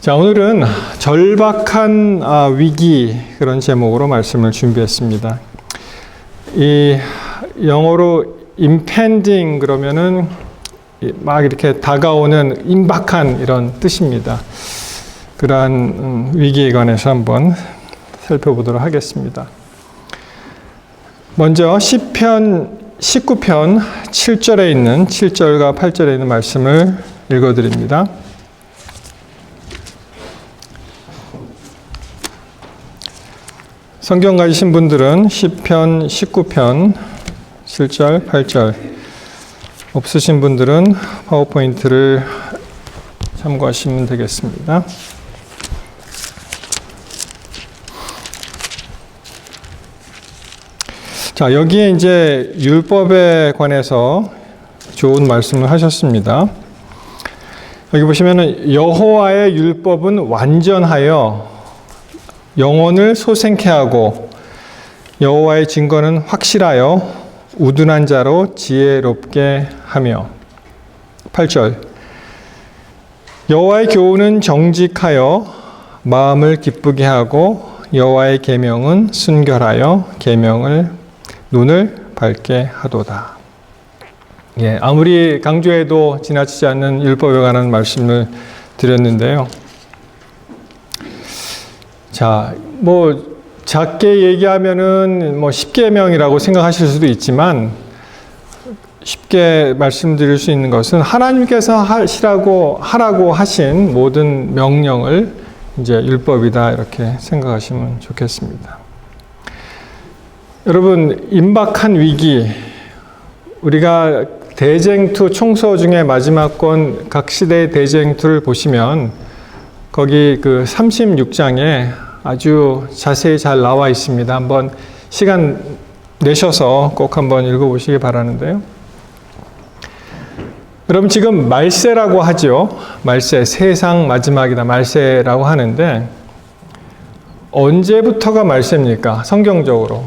자, 오늘은 절박한 위기, 그런 제목으로 말씀을 준비했습니다. 이 영어로 impending 그러면은 막 이렇게 다가오는 임박한 이런 뜻입니다. 그러한 위기에 관해서 한번 살펴보도록 하겠습니다. 먼저 시편 19편 7절에 있는 7절과 8절에 있는 말씀을 읽어드립니다. 성경 가지신 분들은 시편 19편 7절, 8절, 없으신 분들은 파워포인트를 참고하시면 되겠습니다. 자, 여기에 이제 율법에 관해서 좋은 말씀을 하셨습니다. 여기 보시면은 여호와의 율법은 완전하여 영혼을 소생케 하고 여호와의 증거는 확실하여 우둔한 자로 지혜롭게 하며. 8절 여호와의 교훈은 정직하여 마음을 기쁘게 하고 여호와의 계명은 순결하여 계명을 눈을 밝게 하도다. 예, 아무리 강조해도 지나치지 않는 율법에 관한 말씀을 드렸는데요. 자, 작게 얘기하면은 10계명이라고 생각하실 수도 있지만, 쉽게 말씀드릴 수 있는 것은 하나님께서 하라고 하신 모든 명령을 이제 율법이다, 이렇게 생각하시면 좋겠습니다. 여러분, 임박한 위기, 우리가 대쟁투 총서 중에 마지막 권 각 시대의 대쟁투를 보시면 거기 그 36장에 아주 자세히 잘 나와 있습니다. 한번 시간 내셔서 꼭 한번 읽어보시기 바라는데요. 여러분, 지금 말세라고 하죠. 말세, 세상 마지막이다, 말세라고 하는데 언제부터가 말세입니까? 성경적으로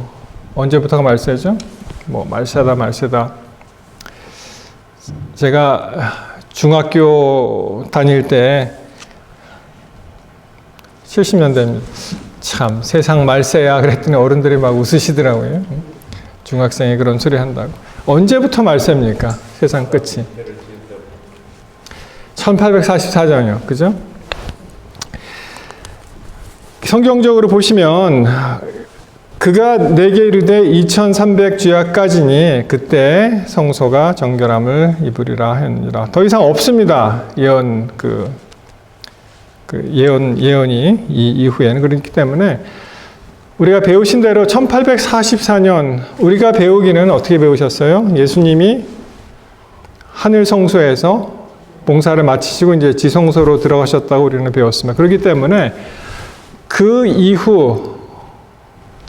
언제부터가 말세죠? 말세다. 제가 중학교 다닐 때 70년대입니다. 참 세상 말세야 그랬더니 어른들이 막 웃으시더라고요. 중학생이 그런 소리 한다고. 언제부터 말세입니까? 세상 끝이. 1844년이요. 그죠? 성경적으로 보시면 그가 내게 이르되 2300주야까지니 그때 성소가 정결함을 입으리라 하였느니라. 더 이상 없습니다. 예언이 이 이후에는. 그렇기 때문에 우리가 배우신 대로 1844년 우리가 배우기는 어떻게 배우셨어요? 예수님이 하늘 성소에서 봉사를 마치시고 이제 지성소로 들어가셨다고 우리는 배웠습니다. 그렇기 때문에 그 이후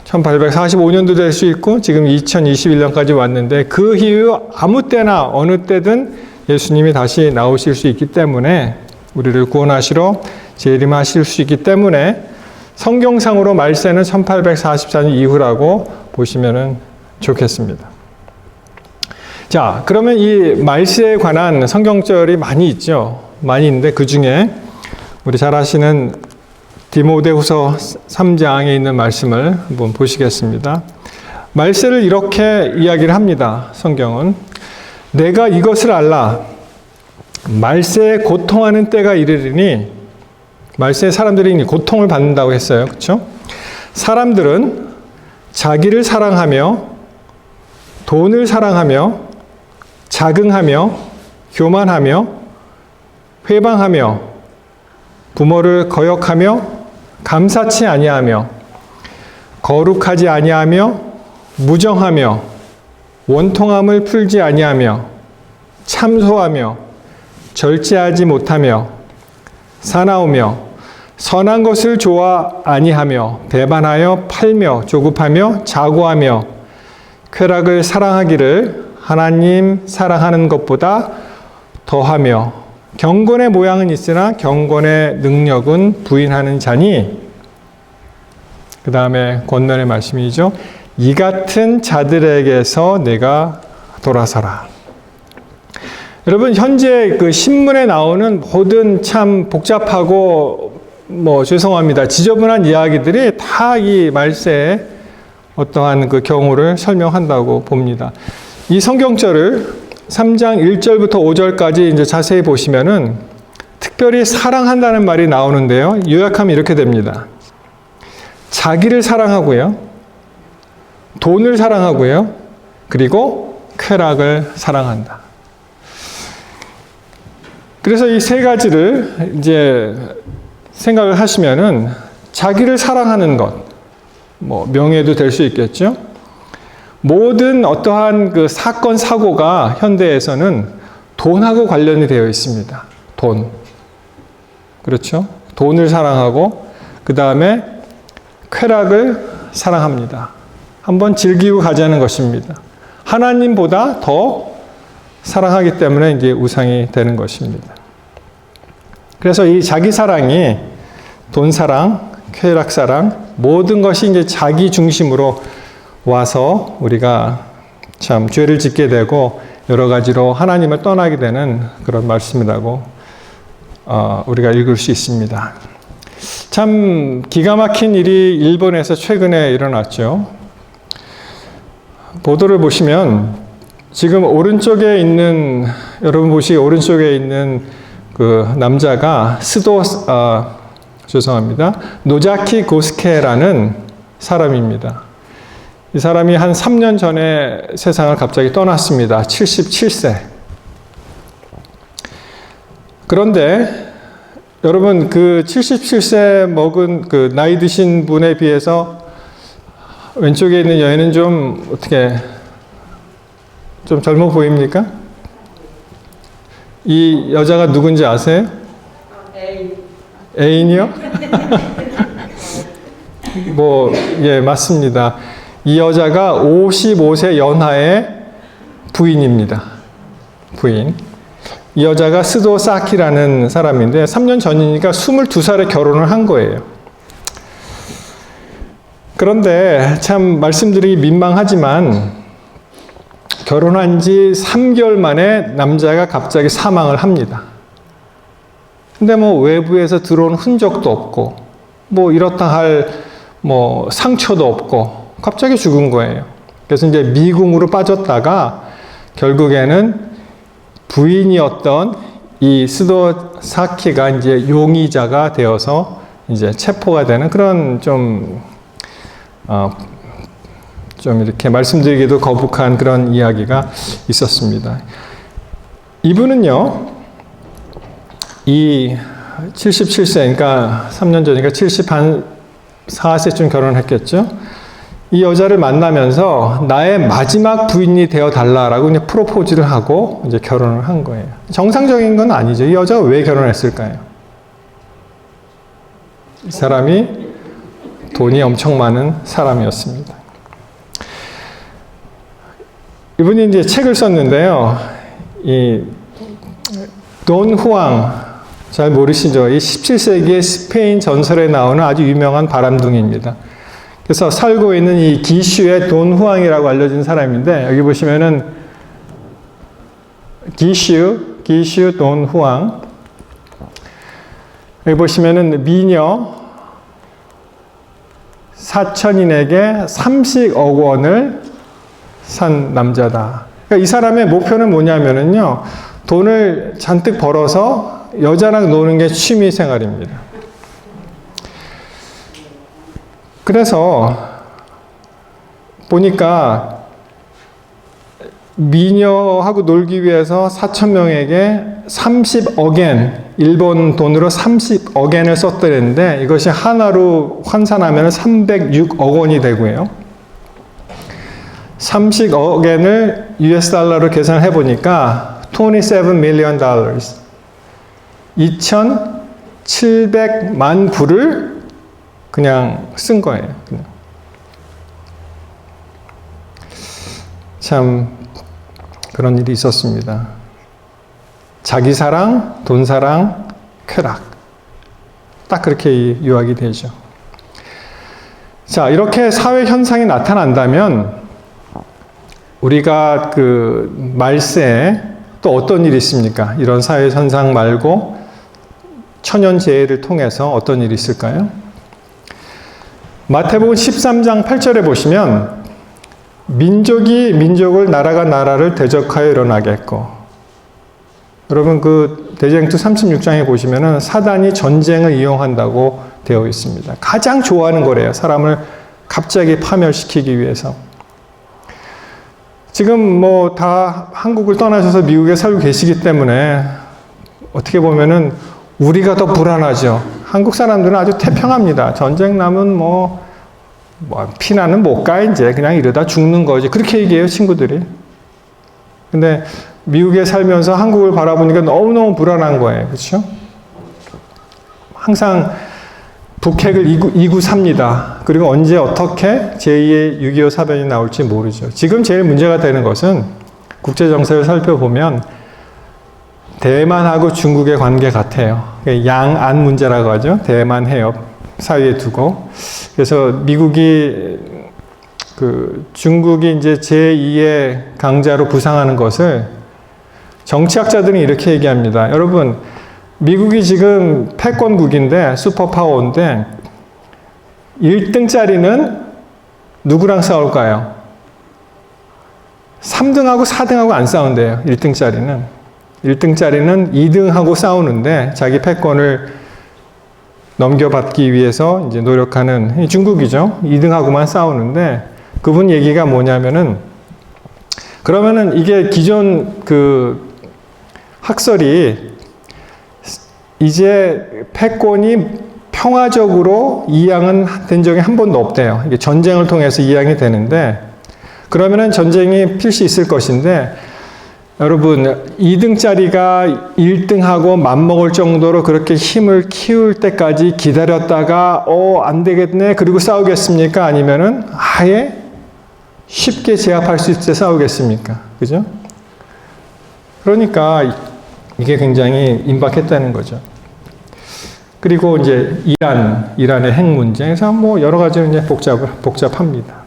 1845년도 될 수 있고 지금 2021년까지 왔는데 그 이후 아무 때나 어느 때든 예수님이 다시 나오실 수 있기 때문에 우리를 구원하시러 재림하실 수 있기 때문에 성경상으로 말세는 1844년 이후라고 보시면 좋겠습니다. 자, 그러면 이 말세에 관한 성경절이 많이 있죠. 많이 있는데 그 중에 우리 잘 아시는 디모데후서 3장에 있는 말씀을 한번 보시겠습니다. 말세를 이렇게 이야기를 합니다. 성경은 내가 이것을 알라. 말세에 고통하는 때가 이르리니, 말세에 사람들이 고통을 받는다고 했어요. 그렇죠? 사람들은 자기를 사랑하며 돈을 사랑하며 자긍하며 교만하며 회방하며 부모를 거역하며 감사치 아니하며 거룩하지 아니하며 무정하며 원통함을 풀지 아니하며 참소하며 절제하지 못하며 사나우며 선한 것을 좋아 아니하며 배반하여 팔며 조급하며 자고하며 쾌락을 사랑하기를 하나님 사랑하는 것보다 더하며 경건의 모양은 있으나 경건의 능력은 부인하는 자니. 그 다음에 권면의 말씀이죠. 이 같은 자들에게서 내가 돌아서라. 여러분, 현재 그 신문에 나오는 모든 참 복잡하고 뭐 죄송합니다. 지저분한 이야기들이 다 이 말세의 어떠한 그 경우를 설명한다고 봅니다. 이 성경절을 3장 1절부터 5절까지 이제 자세히 보시면은 특별히 사랑한다는 말이 나오는데요. 요약하면 이렇게 됩니다. 자기를 사랑하고요. 돈을 사랑하고요. 그리고 쾌락을 사랑한다. 그래서 이 세 가지를 이제 생각을 하시면은 자기를 사랑하는 것, 뭐 명예도 될 수 있겠죠. 모든 어떠한 그 사건, 사고가 현대에서는 돈하고 관련이 되어 있습니다. 돈. 그렇죠? 돈을 사랑하고, 그 다음에 쾌락을 사랑합니다. 한번 즐기고 가자는 것입니다. 하나님보다 더 사랑하기 때문에 이제 우상이 되는 것입니다. 그래서 이 자기 사랑이 돈 사랑, 쾌락 사랑, 모든 것이 이제 자기 중심으로 와서 우리가 참 죄를 짓게 되고 여러 가지로 하나님을 떠나게 되는 그런 말씀이라고 우리가 읽을 수 있습니다. 참 기가 막힌 일이 일본에서 최근에 일어났죠. 보도를 보시면 지금 오른쪽에 있는, 여러분 보시기 오른쪽에 있는 그 남자가 노자키 고스케라는 사람입니다. 이 사람이 한 3년 전에 세상을 갑자기 떠났습니다. 77세. 그런데 여러분 그 77세 먹은 그 나이 드신 분에 비해서 왼쪽에 있는 여인은 좀 어떻게 좀 젊어 보입니까? 이 여자가 누군지 아세요? 애인이요? 예, 맞습니다. 이 여자가 55세 연하의 부인입니다. 부인. 이 여자가 스도 사키라는 사람인데 3년 전이니까 22살에 결혼을 한 거예요. 그런데 참 말씀드리기 민망하지만 결혼한 지 3개월 만에 남자가 갑자기 사망을 합니다. 근데 뭐 외부에서 들어온 흔적도 없고 뭐 이렇다 할 뭐 상처도 없고 갑자기 죽은 거예요. 그래서 이제 미궁으로 빠졌다가 결국에는 부인이었던 이 스도 사키가 이제 용의자가 되어서 이제 체포가 되는 그런 좀 이렇게 말씀드리기도 거북한 그런 이야기가 있었습니다. 이분은요, 이 77세, 그러니까 3년 전이니까 74세쯤 결혼했겠죠? 이 여자를 만나면서 나의 마지막 부인이 되어 달라라고 이제 프로포즈를 하고 이제 결혼을 한 거예요. 정상적인 건 아니죠. 이 여자가 왜 결혼했을까요? 이 사람이 돈이 엄청 많은 사람이었습니다. 이분이 이제 책을 썼는데요. 이 돈 후앙, 잘 모르시죠? 이 17세기의 스페인 전설에 나오는 아주 유명한 바람둥이입니다. 그래서 살고 있는 이 기슈의 돈 후앙이라고 알려진 사람인데, 여기 보시면은 기슈 돈 후앙. 여기 보시면은 미녀 사천인에게 30억 원을 산 남자다. 그러니까 이 사람의 목표는 뭐냐면은요, 돈을 잔뜩 벌어서 여자랑 노는 게 취미 생활입니다. 그래서 보니까 미녀하고 놀기 위해서 4,000명에게 30억엔, 일본 돈으로 30억엔을 썼더랬는데 이것이 하나로 환산하면 306억 원이 되고요. 30억엔을 US 달러로 계산을 해보니까 27 million dollars, 2,700만 불을 그냥 쓴 거예요. 그냥. 참 그런 일이 있었습니다. 자기 사랑, 돈 사랑, 쾌락. 딱 그렇게 요약이 되죠. 자, 이렇게 사회 현상이 나타난다면 우리가 그 말세에 또 어떤 일이 있습니까? 이런 사회 현상 말고 천연재해를 통해서 어떤 일이 있을까요? 마태복음 13장 8절에 보시면 민족이 민족을 나라가 나라를 대적하여 일어나겠고, 여러분 그 대쟁투 36장에 보시면은 사단이 전쟁을 이용한다고 되어 있습니다. 가장 좋아하는 거래요. 사람을 갑자기 파멸시키기 위해서. 지금 뭐 다 한국을 떠나셔서 미국에 살고 계시기 때문에 어떻게 보면은 우리가 더 불안하죠. 한국 사람들은 아주 태평합니다. 전쟁 나면 뭐 피나는 못 가, 이제 그냥 이러다 죽는 거지. 그렇게 얘기해요, 친구들이. 근데 미국에 살면서 한국을 바라보니까 너무너무 불안한 거예요. 그렇죠? 항상 북핵을 이구삽니다. 그리고 언제 어떻게 제2의 6.25 사변이 나올지 모르죠. 지금 제일 문제가 되는 것은 국제 정세를 살펴보면 대만하고 중국의 관계 같아요. 양안 문제라고 하죠. 대만 해협 사이에 두고. 그래서 미국이 중국이 이제 제2의 강자로 부상하는 것을 정치학자들은 이렇게 얘기합니다. 여러분, 미국이 지금 패권국인데 슈퍼파워인데 1등짜리는 누구랑 싸울까요? 3등하고 4등하고 안 싸운대요. 1등짜리는 2등하고 싸우는데 자기 패권을 넘겨받기 위해서 이제 노력하는 중국이죠. 2등하고만 싸우는데 그분 얘기가 뭐냐면은, 그러면은 이게 기존 그 학설이 이제 패권이 평화적으로 이양은 된 적이 한 번도 없대요. 이게 전쟁을 통해서 이양이 되는데, 그러면은 전쟁이 필시 있을 것인데, 여러분 2등짜리가 1등하고 맞먹을 정도로 그렇게 힘을 키울 때까지 기다렸다가 안 되겠네 그리고 싸우겠습니까? 아니면은 아예 쉽게 제압할 수 있을 때 싸우겠습니까? 그죠? 그러니까 이게 굉장히 임박했다는 거죠. 그리고 이제 이란의 핵 문제에서 뭐 여러 가지로 이제 복잡합니다.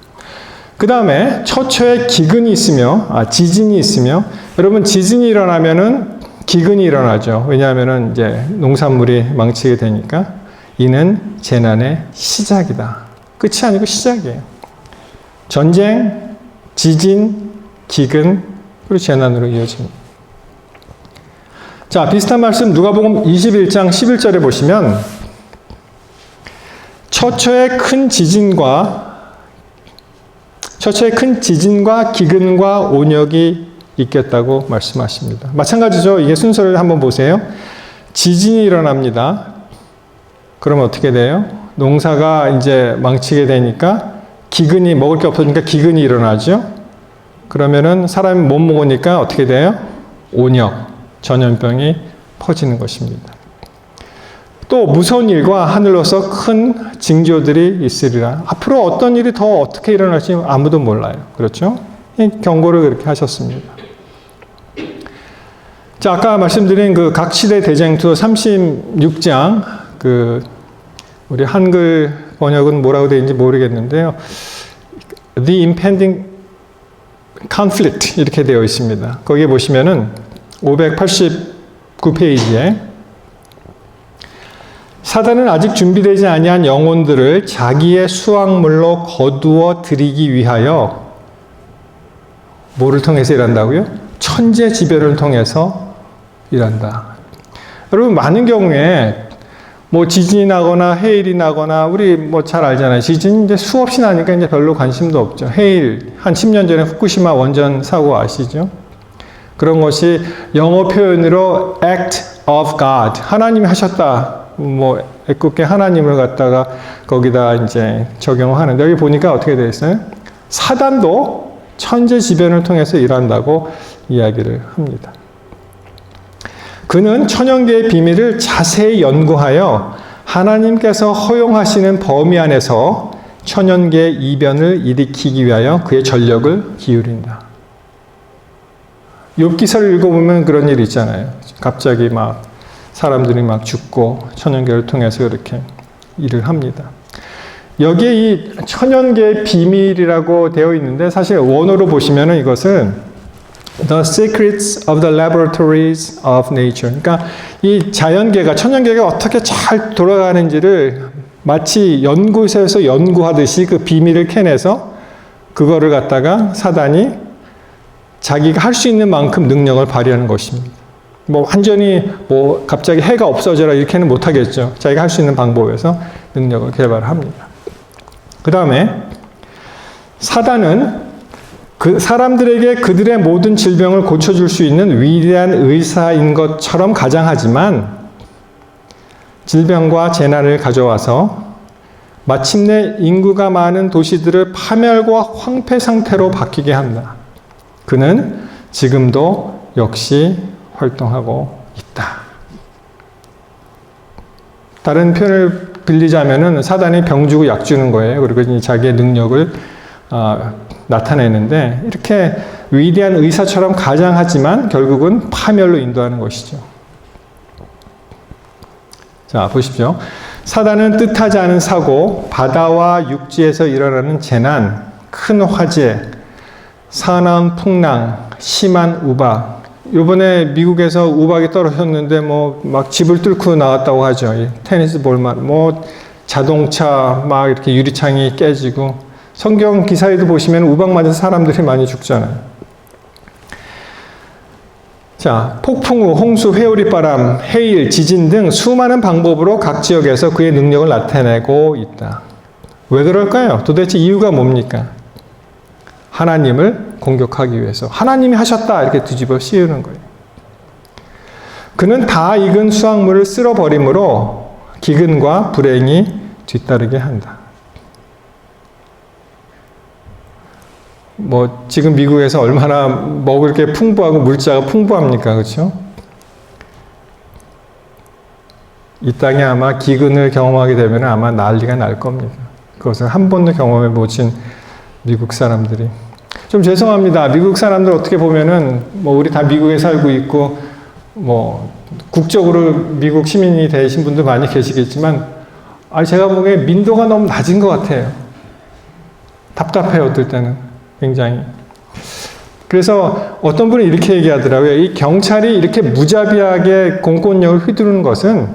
그 다음에 처처에 지진이 있으며, 여러분 지진이 일어나면은 기근이 일어나죠. 왜냐하면은 이제 농산물이 망치게 되니까. 이는 재난의 시작이다. 끝이 아니고 시작이에요. 전쟁, 지진, 기근, 그리고 재난으로 이어집니다. 자, 비슷한 말씀 누가복음 21장 11절에 보시면 처처의 큰 지진과 기근과 온역이 있겠다고 말씀하십니다. 마찬가지죠. 이게 순서를 한번 보세요. 지진이 일어납니다. 그러면 어떻게 돼요? 농사가 이제 망치게 되니까 기근이, 먹을 게 없어지니까 기근이 일어나죠. 그러면은 사람이 못 먹으니까 어떻게 돼요? 온역, 전염병이 퍼지는 것입니다. 또 무서운 일과 하늘로서 큰 징조들이 있으리라. 앞으로 어떤 일이 더 어떻게 일어날지 아무도 몰라요. 그렇죠? 이 경고를 그렇게 하셨습니다. 자, 아까 말씀드린 그 각 시대 대쟁투 36장, 우리 한글 번역은 뭐라고 되어 있는지 모르겠는데요. The impending conflict 이렇게 되어 있습니다. 거기에 보시면은 589페이지에 사단은 아직 준비되지 아니한 영혼들을 자기의 수확물로 거두어 들이기 위하여 뭐를 통해서 일한다고요? 천재지변을 통해서 일한다. 여러분, 많은 경우에 뭐 지진이 나거나 해일이 나거나, 우리 뭐 잘 알잖아요. 지진이 이제 수없이 나니까 이제 별로 관심도 없죠. 해일, 한 10년 전에 후쿠시마 원전 사고 아시죠? 그런 것이 영어 표현으로 act of God, 하나님이 하셨다. 뭐 애꿎게 하나님을 갖다가 거기다 이제 적용하는데, 여기 보니까 어떻게 되어 있어요? 사단도 천재지변을 통해서 일한다고 이야기를 합니다. 그는 천연계의 비밀을 자세히 연구하여 하나님께서 허용하시는 범위 안에서 천연계의 이변을 일으키기 위하여 그의 전력을 기울인다. 욥기서를 읽어보면 그런 일이 있잖아요. 갑자기 막 사람들이 막 죽고 천연계를 통해서 이렇게 일을 합니다. 여기에 이 천연계의 비밀이라고 되어 있는데, 사실 원어로 보시면은 이것은 The secrets of the laboratories of nature. 그러니까 이 자연계가, 천연계가 어떻게 잘 돌아가는지를 마치 연구소에서 연구하듯이 그 비밀을 캐내서 그거를 갖다가 사단이 자기가 할 수 있는 만큼 능력을 발휘하는 것입니다. 뭐 완전히 뭐 갑자기 해가 없어져라 이렇게는 못하겠죠. 자기가 할 수 있는 방법에서 능력을 개발합니다. 그 다음에 사단은 그 사람들에게 그들의 모든 질병을 고쳐줄 수 있는 위대한 의사인 것처럼 가장하지만 질병과 재난을 가져와서 마침내 인구가 많은 도시들을 파멸과 황폐 상태로 바뀌게 한다. 그는 지금도 역시 활동하고 있다. 다른 표현을 빌리자면은 사단이 병 주고 약 주는 거예요. 그리고 자기의 능력을 나타내는데 이렇게 위대한 의사처럼 가장하지만 결국은 파멸로 인도하는 것이죠. 자, 보십시오. 사단은 뜻하지 않은 사고, 바다와 육지에서 일어나는 재난, 큰 화재, 사나운 풍랑, 심한 우박. 이번에 미국에서 우박이 떨어졌는데 뭐 막 집을 뚫고 나왔다고 하죠. 테니스 볼만, 뭐 자동차 막 이렇게 유리창이 깨지고 성경 기사에도 보시면 우박 맞아서 사람들이 많이 죽잖아요. 자, 폭풍우, 홍수, 회오리바람, 해일, 지진 등 수많은 방법으로 각 지역에서 그의 능력을 나타내고 있다. 왜 그럴까요? 도대체 이유가 뭡니까? 하나님을 공격하기 위해서. 하나님이 하셨다 이렇게 뒤집어 씌우는 거예요. 그는 다 익은 수확물을 쓸어버림으로 기근과 불행이 뒤따르게 한다. 뭐 지금 미국에서 얼마나 먹을 게 풍부하고 물자가 풍부합니까? 그렇죠? 이 땅에 아마 기근을 경험하게 되면 아마 난리가 날 겁니다. 그것을 한 번도 경험해 보신 미국 사람들이. 좀 죄송합니다. 미국 사람들 어떻게 보면은 뭐 우리 다 미국에 살고 있고 뭐 국적으로 미국 시민이 되신 분들 많이 계시겠지만 제가 보기에 민도가 너무 낮은 것 같아요. 답답해요. 어떨 때는. 굉장히. 그래서 어떤 분이 이렇게 얘기하더라고요. 이 경찰이 이렇게 무자비하게 공권력을 휘두르는 것은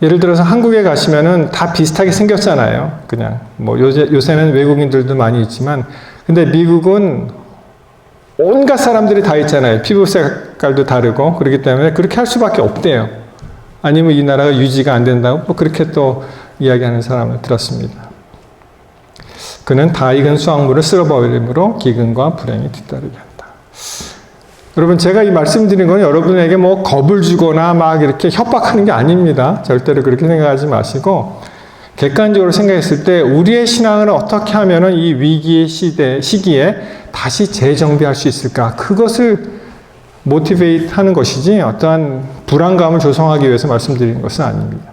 예를 들어서 한국에 가시면은 다 비슷하게 생겼잖아요. 그냥 뭐 요새는 외국인들도 많이 있지만 근데 미국은 온갖 사람들이 다 있잖아요. 피부 색깔도 다르고 그렇기 때문에 그렇게 할 수밖에 없대요. 아니면 이 나라가 유지가 안 된다고 뭐 그렇게 또 이야기하는 사람을 들었습니다. 그는 다 익은 수확물을 쓸어버림으로 기근과 불행이 뒤따르게 한다. 여러분, 제가 이 말씀드린 건 여러분에게 뭐 겁을 주거나 막 이렇게 협박하는 게 아닙니다. 절대로 그렇게 생각하지 마시고, 객관적으로 생각했을 때 우리의 신앙을 어떻게 하면은 이 위기의 시기에 다시 재정비할 수 있을까? 그것을 모티베이트 하는 것이지 어떠한 불안감을 조성하기 위해서 말씀드리는 것은 아닙니다.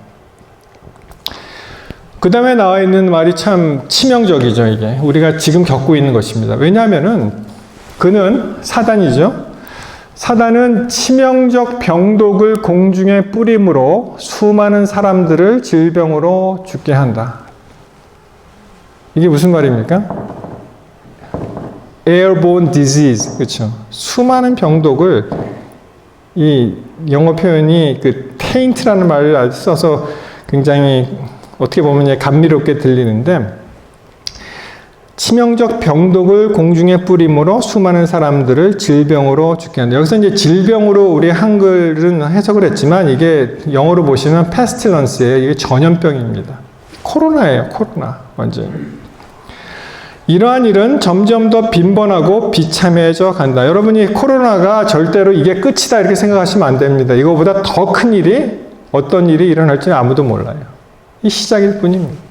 그 다음에 나와 있는 말이 참 치명적이죠, 이게. 우리가 지금 겪고 있는 것입니다. 왜냐하면은 그는 사단이죠. 사단은 치명적 병독을 공중에 뿌림으로 수많은 사람들을 질병으로 죽게 한다. 이게 무슨 말입니까? Airborne disease, 그렇죠? 수많은 병독을 이 영어 표현이 그 taint라는 말을 써서 굉장히 어떻게 보면 감미롭게 들리는데 치명적 병독을 공중에 뿌림으로 수많은 사람들을 질병으로 죽게 한다. 여기서 이제 질병으로 우리 한글은 해석을 했지만 이게 영어로 보시면 pestilence예요. 이게 전염병입니다. 코로나예요. 코로나. 완전히. 이러한 일은 점점 더 빈번하고 비참해져 간다. 여러분이 코로나가 절대로 이게 끝이다 이렇게 생각하시면 안 됩니다. 이거보다 더 큰 일이 어떤 일이 일어날지 아무도 몰라요. 이 시작일 뿐입니다.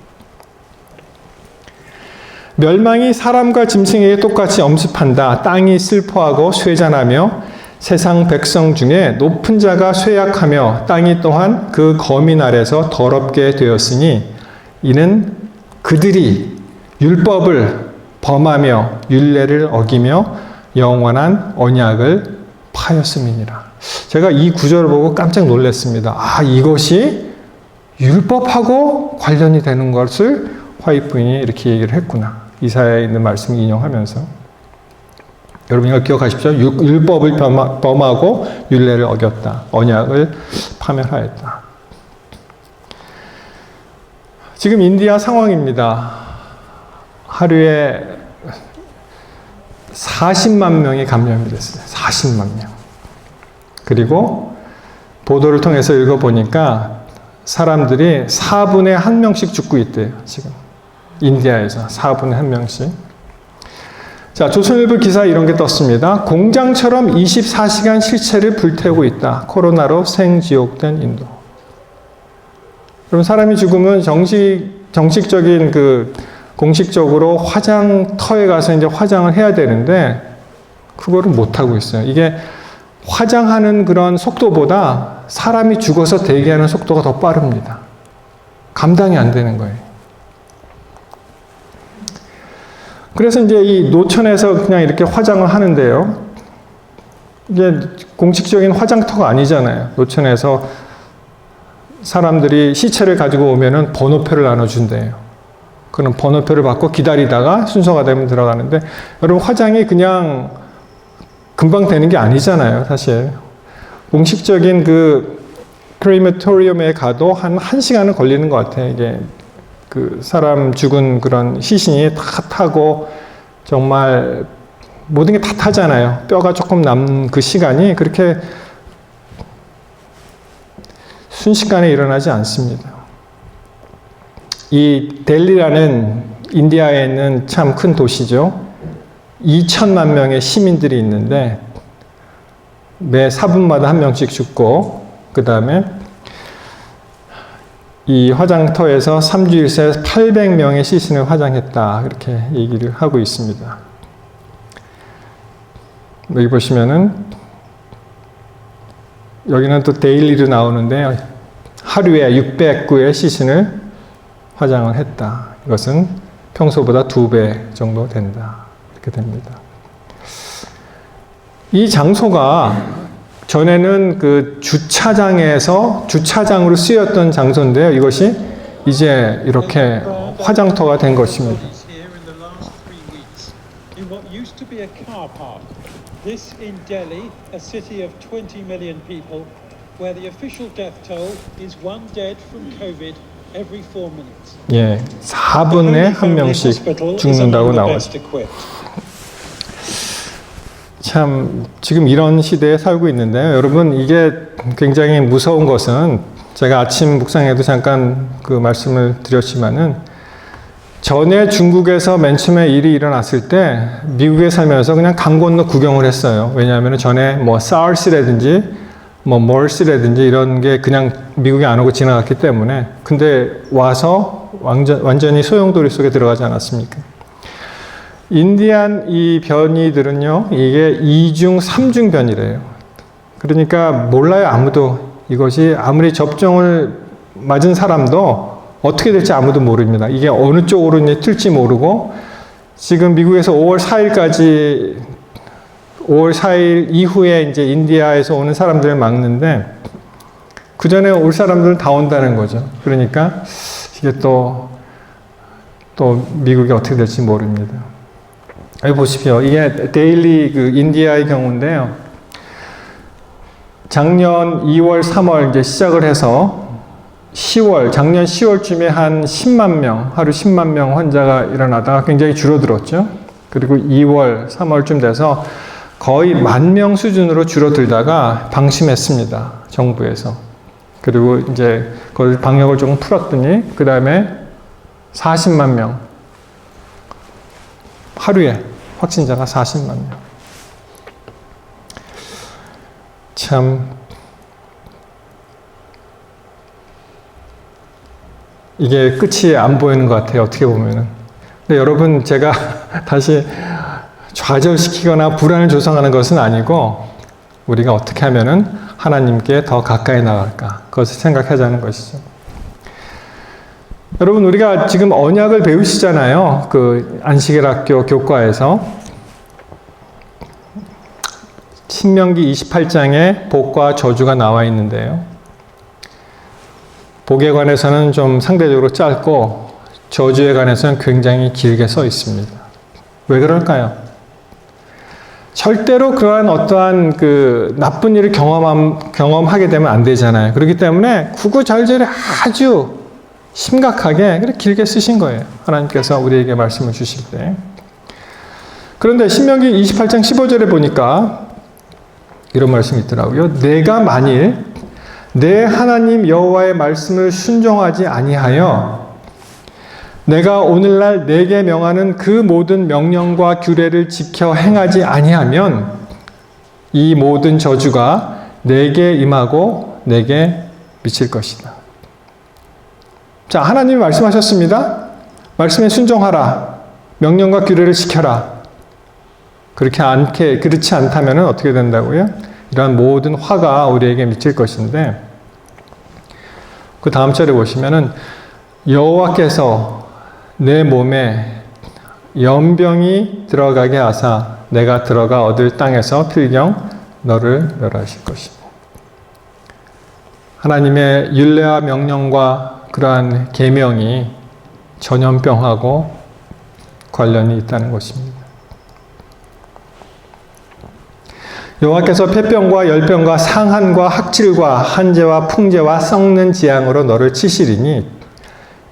멸망이 사람과 짐승에게 똑같이 엄습한다. 땅이 슬퍼하고 쇠잔하며 세상 백성 중에 높은 자가 쇠약하며 땅이 또한 그 거민 아래서 더럽게 되었으니 이는 그들이 율법을 범하며 율례를 어기며 영원한 언약을 파였음이니라. 제가 이 구절을 보고 깜짝 놀랐습니다. 이것이 율법하고 관련이 되는 것을 화이트 부인이 이렇게 얘기를 했구나. 이사야에 있는 말씀을 인용하면서. 여러분 이걸 기억하십시오. 율법을 범하고 율례를 어겼다. 언약을 파멸하였다. 지금 인디아 상황입니다. 하루에 40만 명이 감염이 됐어요. 40만 명. 그리고 보도를 통해서 읽어보니까 사람들이 4분에 1명씩 죽고 있대요. 지금 인디아에서 4분에 1명씩. 자, 조선일보 기사에 이런 게 떴습니다. 공장처럼 24시간 실체를 불태우고 있다. 코로나로 생지옥된 인도. 그럼 사람이 죽으면 정식적인 공식적으로 화장터에 가서 이제 화장을 해야 되는데 그거를 못 하고 있어요. 이게 화장하는 그런 속도보다 사람이 죽어서 대기하는 속도가 더 빠릅니다. 감당이 안 되는 거예요. 그래서 이제 이 노천에서 그냥 이렇게 화장을 하는데요. 이게 공식적인 화장터가 아니잖아요. 노천에서 사람들이 시체를 가지고 오면은 번호표를 나눠준대요. 그럼 번호표를 받고 기다리다가 순서가 되면 들어가는데, 여러분 화장이 그냥 금방 되는 게 아니잖아요, 사실. 공식적인 크레마토리움에 가도 한 1시간은 걸리는 것 같아요. 이게 사람 죽은 그런 시신이 다 타고 정말 모든 게 다 타잖아요. 뼈가 조금 남는 그 시간이 그렇게 순식간에 일어나지 않습니다. 이 델리라는 인디아에 있는 참 큰 도시죠. 2천만 명의 시민들이 있는데 매 4분마다 1명씩 죽고, 그 다음에 이 화장터에서 3주일 새 800명의 시신을 화장했다. 그렇게 얘기를 하고 있습니다. 여기 보시면은 여기는 또 데일리로 나오는데 하루에 609의 시신을 화장을 했다. 이것은 평소보다 2배 정도 된다. 이렇게 됩니다. 이 장소가 전에는 주차장으로 쓰였던 장소인데요. 이것이 이제 이렇게 화장터가 된 것입니다. This in Delhi, a city of 20 million people, where the official death toll is 1 dead from COVID every 4 minutes. 예, 4분에 1명씩 죽는다고 나와 있습니다. 참 지금 이런 시대에 살고 있는데요. 여러분 이게 굉장히 무서운 것은 제가 아침 묵상에도 잠깐 말씀을 드렸지만은 전에 중국에서 맨 처음에 일이 일어났을 때 미국에 살면서 그냥 강 건너 구경을 했어요. 왜냐하면 전에 SARS라든지 MERS라든지 이런 게 그냥 미국에 안 오고 지나갔기 때문에. 근데 와서 완전히 소용돌이 속에 들어가지 않았습니까? 인디안 이 변이들은요, 이게 2중, 3중 변이래요. 그러니까 몰라요, 아무도. 이것이 아무리 접종을 맞은 사람도 어떻게 될지 아무도 모릅니다. 이게 어느 쪽으로 이제 튈지 모르고, 지금 미국에서 5월 4일 이후에 이제 인디아에서 오는 사람들을 막는데, 그 전에 올 사람들은 다 온다는 거죠. 그러니까 이게 또 미국이 어떻게 될지 모릅니다. 여기 보십시오. 이게 데일리 인디아의 경우인데요. 작년 2월, 3월 이제 시작을 해서 작년 10월쯤에 한 10만 명, 하루 10만 명 환자가 일어나다가 굉장히 줄어들었죠. 그리고 2월, 3월쯤 돼서 거의 10,000명 수준으로 줄어들다가 방심했습니다. 정부에서. 그리고 이제 그걸 방역을 조금 풀었더니 그 다음에 40만 명. 하루에 확진자가 40만 명. 참 이게 끝이 안 보이는 것 같아요. 어떻게 보면은. 근데 여러분 제가 다시 좌절시키거나 불안을 조성하는 것은 아니고 우리가 어떻게 하면은 하나님께 더 가까이 나갈까 그것을 생각하자는 것이죠. 여러분 우리가 지금 언약을 배우시잖아요. 안식일 학교 교과에서 신명기 28장에 복과 저주가 나와 있는데요. 복에 관해서는 좀 상대적으로 짧고 저주에 관해서는 굉장히 길게 써 있습니다. 왜 그럴까요? 절대로 그러한 어떠한 그 나쁜 일을 경험하게 되면 안 되잖아요. 그렇기 때문에 구구절절히 아주 심각하게 그렇게 길게 쓰신 거예요. 하나님께서 우리에게 말씀을 주실 때. 그런데 신명기 28장 15절에 보니까 이런 말씀이 있더라고요. 내가 만일 내 하나님 여호와의 말씀을 순종하지 아니하여 내가 오늘날 내게 명하는 그 모든 명령과 규례를 지켜 행하지 아니하면 이 모든 저주가 내게 임하고 내게 미칠 것이다. 자, 하나님이 말씀하셨습니다. 말씀에 순종하라. 명령과 규례를 지켜라. 그렇지 않다면 어떻게 된다고요? 이러한 모든 화가 우리에게 미칠 것인데, 그 다음 절에 보시면은 여호와께서 내 몸에 연병이 들어가게 하사 내가 들어가 얻을 땅에서 필경 너를 멸하실 것이다. 하나님의 율례와 명령과 그러한 계명이 전염병하고 관련이 있다는 것입니다. 여호와께서 폐병과 열병과 상한과 학질과 한재와 풍재와 썩는 재앙으로 너를 치시리니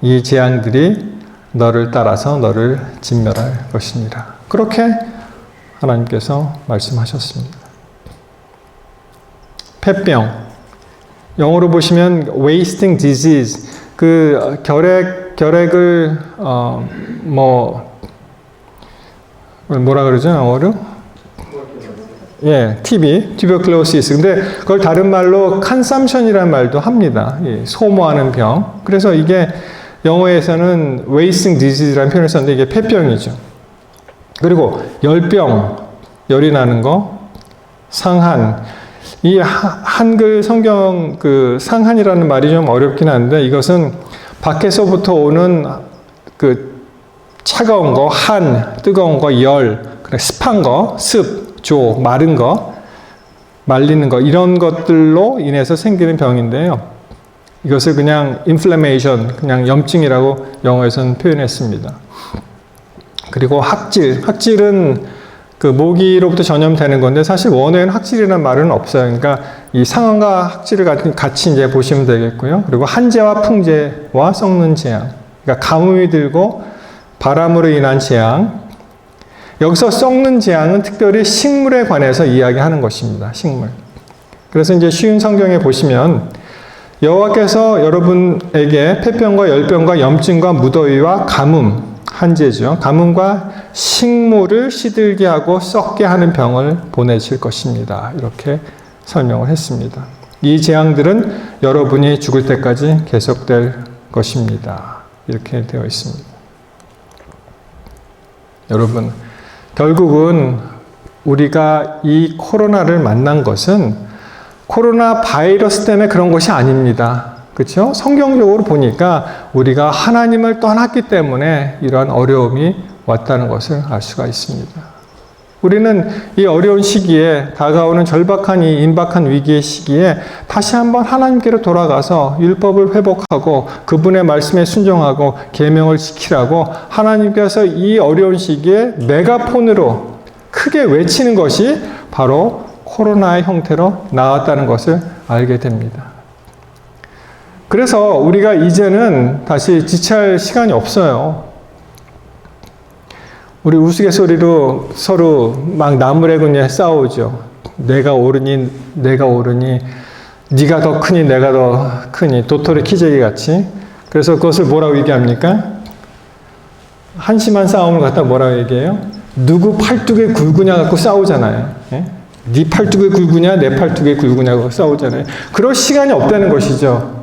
이 재앙들이 너를 따라서 너를 진멸할 것이니라. 그렇게 하나님께서 말씀하셨습니다. 폐병, 영어로 보시면 wasting disease, 그 결핵을 뭐라 그러죠, 영어로? 예, TB, tuberculosis. 근데 그걸 다른 말로 consumption이라는 말도 합니다. 예, 소모하는 병. 그래서 이게 영어에서는 wasting disease라는 표현을 썼는데 이게 폐병이죠. 그리고 열병, 열이 나는 거, 상한. 이 한글 성경 그 상한이라는 말이 좀 어렵긴 한데 이것은 밖에서부터 오는 그 차가운 거, 뜨거운 거, 열, 습한 거, 조, 마른 거, 말리는 거, 이런 것들로 인해서 생기는 병인데요. 이것을 그냥 inflammation, 그냥 염증이라고 영어에서는 표현했습니다. 그리고 학질은 그 모기로부터 전염되는 건데 사실 원어에는 학질이라는 말은 없어요. 그러니까 이 상한과 학질을 같이 이제 보시면 되겠고요. 그리고 한재와 풍재와 썩는 재앙. 그러니까 가뭄이 들고 바람으로 인한 재앙. 여기서 썩는 재앙은 특별히 식물에 관해서 이야기하는 것입니다. 식물. 그래서 이제 쉬운 성경에 보시면 여호와께서 여러분에게 폐병과 열병과 염증과 무더위와 가뭄, 한재죠. 가뭄과 식물을 시들게 하고 썩게 하는 병을 보내실 것입니다. 이렇게 설명을 했습니다. 이 재앙들은 여러분이 죽을 때까지 계속될 것입니다. 이렇게 되어 있습니다. 여러분, 결국은 우리가 이 코로나를 만난 것은 코로나 바이러스 때문에 그런 것이 아닙니다. 그렇죠? 성경적으로 보니까 우리가 하나님을 떠났기 때문에 이러한 어려움이 왔다는 것을 알 수가 있습니다. 우리는 이 어려운 시기에 다가오는 절박한 이 임박한 위기의 시기에 다시 한번 하나님께로 돌아가서 율법을 회복하고 그분의 말씀에 순종하고 계명을 지키라고 하나님께서 이 어려운 시기에 메가폰으로 크게 외치는 것이 바로 코로나의 형태로 나왔다는 것을 알게 됩니다. 그래서 우리가 이제는 다시 지체할 시간이 없어요. 우리 우스갯소리로 서로 막 나무래군에 싸우죠. 내가 옳으니 네가 더 크니 내가 더 크니 도토리 키재기 같이. 그래서 그것을 뭐라고 얘기합니까? 한심한 싸움을 갖다 뭐라고 얘기해요? 누구 팔뚝에 굵으냐 갖고 싸우잖아요. 예? 네 팔뚝에 굵으냐 내 팔뚝에 굵으냐고 싸우잖아요. 그럴 시간이 없다는 것이죠.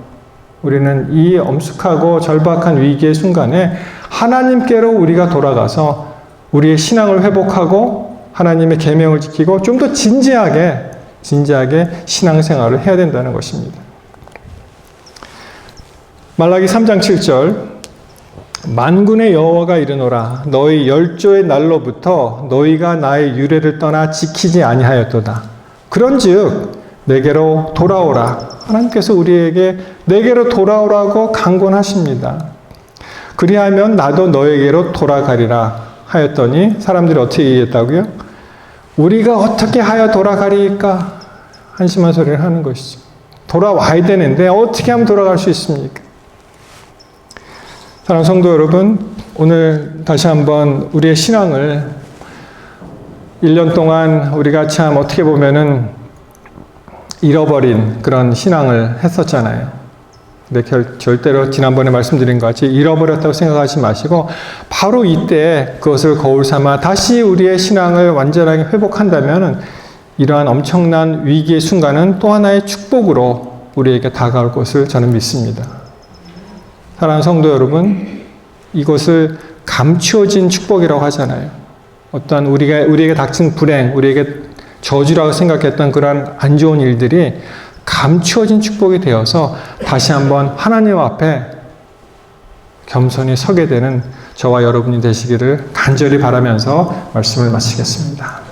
우리는 이 엄숙하고 절박한 위기의 순간에 하나님께로 우리가 돌아가서 우리의 신앙을 회복하고 하나님의 계명을 지키고 좀 더 진지하게 신앙생활을 해야 된다는 것입니다. 말라기 3장 7절 만군의 여호와가 이르노라 너희 열조의 날로부터 너희가 나의 유례를 떠나 지키지 아니하였도다. 그런즉 내게로 돌아오라. 하나님께서 우리에게 내게로 돌아오라고 강권하십니다. 그리하면 나도 너에게로 돌아가리라 하였더니 사람들이 어떻게 얘기했다고요? 우리가 어떻게 하여 돌아가리까 한심한 소리를 하는 것이죠. 돌아와야 되는데 어떻게 하면 돌아갈 수 있습니까? 사랑하는 성도 여러분, 오늘 다시 한번 우리의 신앙을 1년 동안 우리가 참 어떻게 보면은 잃어버린 그런 신앙을 했었잖아요. 근데 절대로 지난번에 말씀드린 것 같이 잃어버렸다고 생각하지 마시고 바로 이때 그것을 거울 삼아 다시 우리의 신앙을 완전하게 회복한다면 이러한 엄청난 위기의 순간은 또 하나의 축복으로 우리에게 다가올 것을 저는 믿습니다. 사랑하는 성도 여러분, 이것을 감추어진 축복이라고 하잖아요. 어떠한 우리에게 닥친 불행, 우리에게 저주라고 생각했던 그런 안 좋은 일들이 감추어진 축복이 되어서 다시 한번 하나님 앞에 겸손히 서게 되는 저와 여러분이 되시기를 간절히 바라면서 말씀을 마치겠습니다.